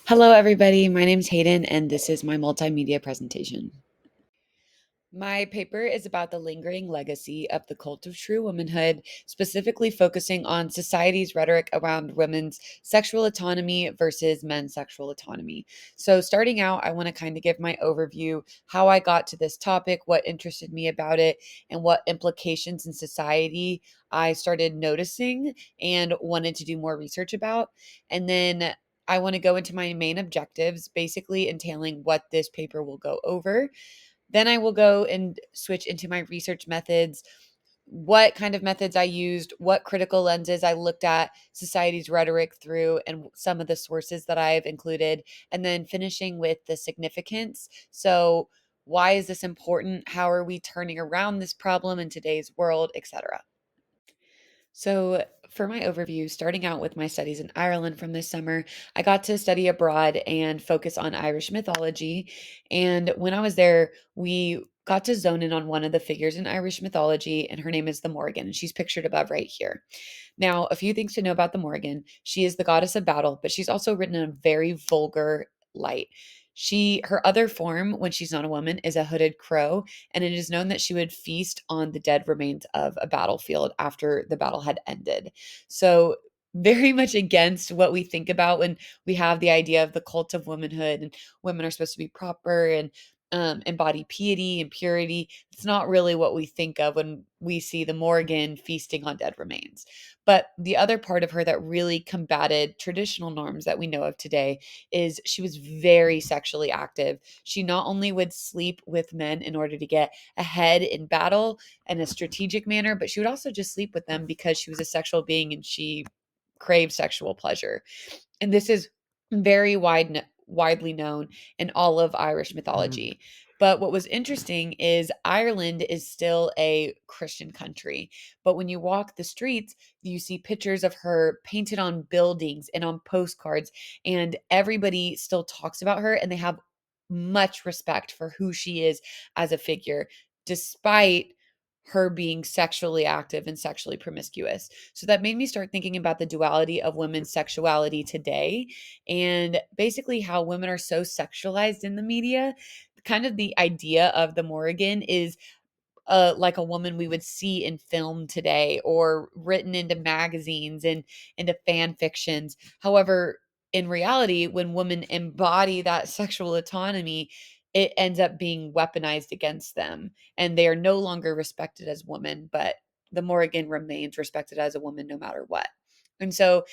Hello, everybody. My name's Hayden, and this is my multimedia presentation. My paper is about the lingering legacy of the cult of true womanhood, specifically focusing on society's rhetoric around women's sexual autonomy versus men's sexual autonomy. So, starting out, I want to kind of give my overview, how I got to this topic, what interested me about it, and what implications in society I started noticing and wanted to do more research about. And then I want to go into my main objectives, basically entailing what this paper will go over. Then I will go and switch into my research methods, what kind of methods I used, what critical lenses I looked at society's rhetoric through, and some of the sources that I've included, and then finishing with the significance. So, why is this important? How are we turning around this problem in today's world, etc. So, for my overview, starting out with my studies in Ireland from this summer, I got to study abroad and focus on Irish mythology. And when I was there, we got to zone in on one of the figures in Irish mythology, and her name is the Morrigan, and she's pictured above right here. Now, a few things to know about the Morrigan. She is the goddess of battle, but she's also written in a very vulgar light. Her other form, when she's not a woman, is a hooded crow, and it is known that she would feast on the dead remains of a battlefield after the battle had ended. So, very much against what we think about when we have the idea of the cult of womanhood and women are supposed to be proper and embody piety and purity. It's not really what we think of when we see the Morrigan feasting on dead remains. But the other part of her that really combated traditional norms that we know of today is she was very sexually active. She not only would sleep with men in order to get ahead in battle in a strategic manner, but she would also just sleep with them because she was a sexual being and she craved sexual pleasure. And this is very widely known in all of Irish mythology. But what was interesting is Ireland is still a Christian country. But when you walk the streets, you see pictures of her painted on buildings and on postcards, and everybody still talks about her and they have much respect for who she is as a figure, despite her being sexually active and sexually promiscuous. So that made me start thinking about the duality of women's sexuality today and basically how women are so sexualized in the media. Kind of the idea of the Morrigan is like a woman we would see in film today or written into magazines and into fan fictions. However, in reality, when women embody that sexual autonomy, it ends up being weaponized against them and they are no longer respected as women, but the Morrigan remains respected as a woman no matter what. And so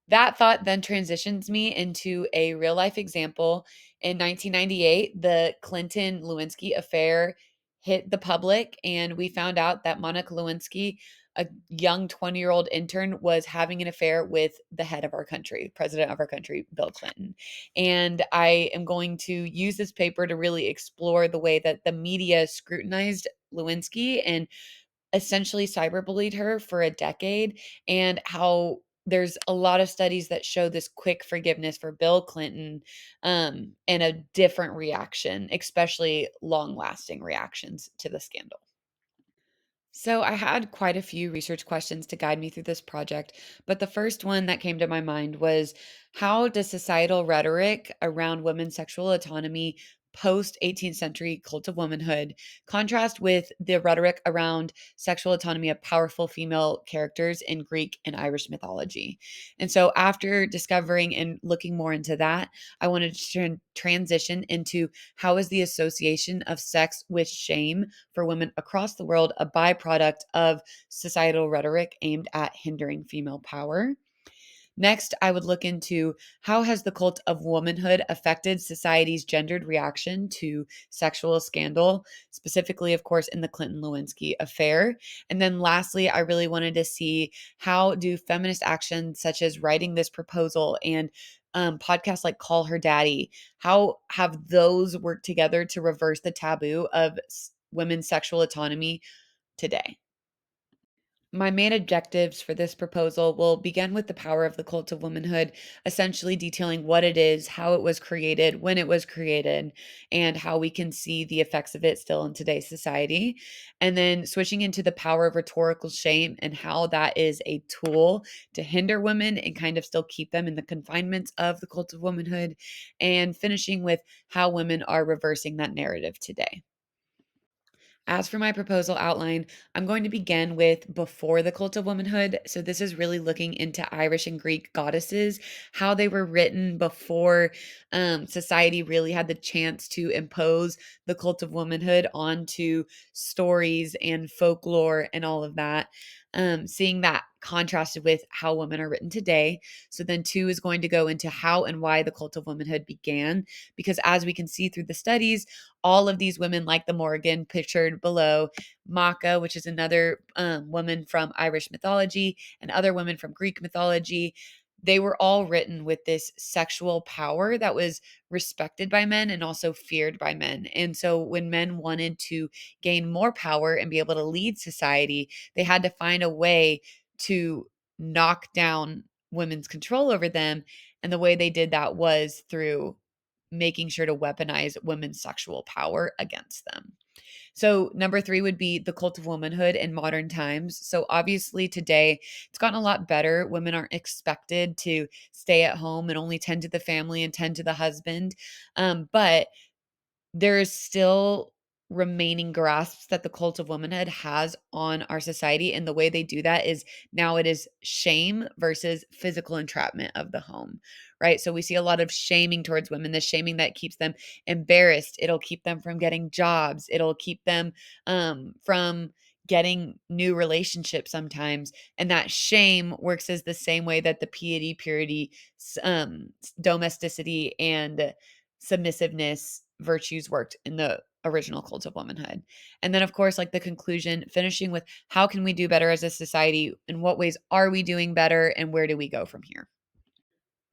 that thought then transitions me into a real life example. In 1998, the Clinton Lewinsky affair hit the public, and we found out that Monica Lewinsky, a young 20-year-old intern, was having an affair with the head of our country, president of our country, Bill Clinton. And I am going to use this paper to really explore the way that the media scrutinized Lewinsky and essentially cyberbullied her for a decade, and how there's a lot of studies that show this quick forgiveness for Bill Clinton, and a different reaction, especially long lasting reactions to the scandal. So, I had quite a few research questions to guide me through this project, but the first one that came to my mind was, how does societal rhetoric around women's sexual autonomy post 18th century cult of womanhood contrast with the rhetoric around sexual autonomy of powerful female characters in Greek and Irish mythology? And so, after discovering and looking more into that, I wanted to transition into, how is the association of sex with shame for women across the world a byproduct of societal rhetoric aimed at hindering female power? Next, I would look into, how has the cult of womanhood affected society's gendered reaction to sexual scandal, specifically, of course, in the Clinton Lewinsky affair. And then lastly, I really wanted to see, how do feminist actions such as writing this proposal and podcasts like Call Her Daddy, how have those worked together to reverse the taboo of women's sexual autonomy today? My main objectives for this proposal will begin with the power of the cult of womanhood, essentially detailing what it is, how it was created, when it was created, and how we can see the effects of it still in today's society. And then switching into the power of rhetorical shame and how that is a tool to hinder women and kind of still keep them in the confinements of the cult of womanhood. And finishing with how women are reversing that narrative today. As for my proposal outline, I'm going to begin with before the cult of womanhood. So, this is really looking into Irish and Greek goddesses, how they were written before society really had the chance to impose the cult of womanhood onto stories and folklore and all of that. Seeing that contrasted with how women are written today. So, then two is going to go into how and why the cult of womanhood began. Because as we can see through the studies, all of these women, like the Morgan pictured below, Macha, which is another woman from Irish mythology, and other women from Greek mythology, they were all written with this sexual power that was respected by men and also feared by men. And so when men wanted to gain more power and be able to lead society, they had to find a way to knock down women's control over them. And the way they did that was through making sure to weaponize women's sexual power against them. So, number three would be the cult of womanhood in modern times. So, obviously, today it's gotten a lot better. Women aren't expected to stay at home and only tend to the family and tend to the husband. But there is still remaining grasps that the cult of womanhood has on our society. And the way they do that is now it is shame versus physical entrapment of the home, right? So we see a lot of shaming towards women, the shaming that keeps them embarrassed. It'll keep them from getting jobs, it'll keep them from getting new relationships sometimes. And that shame works as the same way that the piety, purity, domesticity, and submissiveness virtues worked in the original cult of womanhood. And then, of course, like the conclusion, finishing with how can we do better as a society? In what ways are we doing better? And where do we go from here?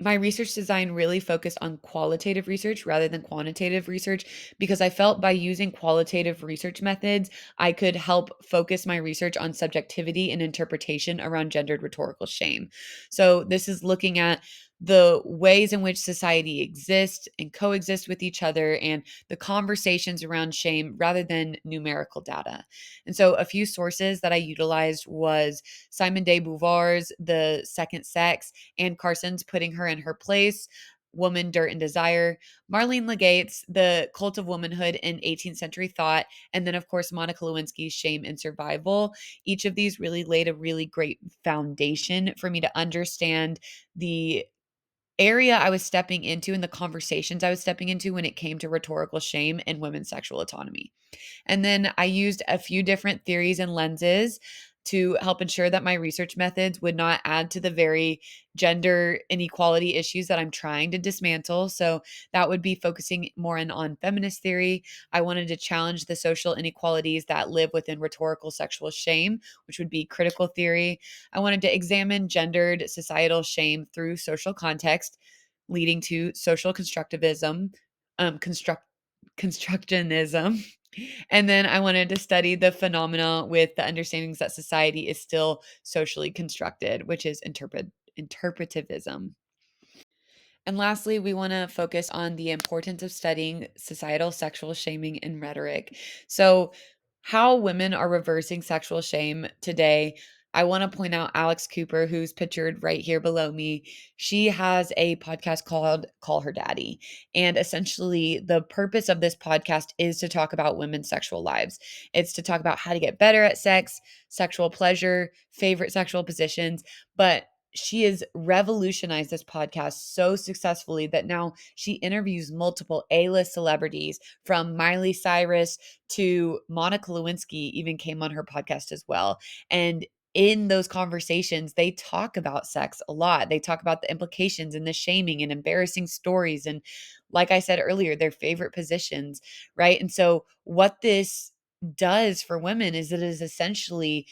My research design really focused on qualitative research rather than quantitative research because I felt by using qualitative research methods, I could help focus my research on subjectivity and interpretation around gendered rhetorical shame. So, this is looking at the ways in which society exists and coexist with each other and the conversations around shame rather than numerical data. And so a few sources that I utilized was Simone de Beauvoir's The Second Sex, Anne Carson's Putting Her in Her Place, Woman, Dirt, and Desire, Marlene Legate's The Cult of Womanhood in 18th Century Thought, and then, of course, Monica Lewinsky's Shame and Survival. Each of these really laid a really great foundation for me to understand the area I was stepping into and the conversations I was stepping into when it came to rhetorical shame and women's sexual autonomy. And then I used a few different theories and lenses to help ensure that my research methods would not add to the very gender inequality issues that I'm trying to dismantle. So that would be focusing more on feminist theory. I wanted to challenge the social inequalities that live within rhetorical sexual shame, which would be critical theory. I wanted to examine gendered societal shame through social context, leading to social constructivism, constructionism. And then I wanted to study the phenomena with the understandings that society is still socially constructed, which is interpretivism. And lastly, we want to focus on the importance of studying societal sexual shaming and rhetoric. So, how women are reversing sexual shame today. I want to point out Alex Cooper, who's pictured right here below me. She has a podcast called Call Her Daddy. And essentially, the purpose of this podcast is to talk about women's sexual lives. It's to talk about how to get better at sex, sexual pleasure, favorite sexual positions. But she has revolutionized this podcast so successfully that now she interviews multiple A-list celebrities from Miley Cyrus to Monica Lewinsky even came on her podcast as well. And in those conversations, they talk about sex a lot. They talk about the implications and the shaming and embarrassing stories. And like I said earlier, their favorite positions, right? And so, what this does for women is it is essentially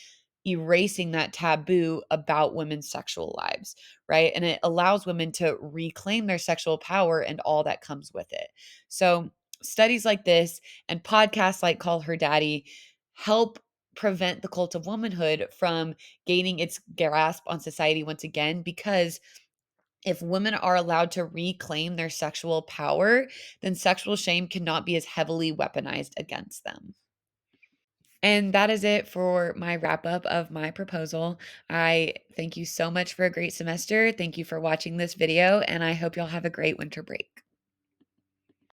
erasing that taboo about women's sexual lives, right? And it allows women to reclaim their sexual power and all that comes with it. So, studies like this and podcasts like Call Her Daddy help prevent the cult of womanhood from gaining its grasp on society once again, because if women are allowed to reclaim their sexual power, then sexual shame cannot be as heavily weaponized against them. And that is it for my wrap up of my proposal. I thank you so much for a great semester. Thank you for watching this video, and I hope y'all have a great winter break.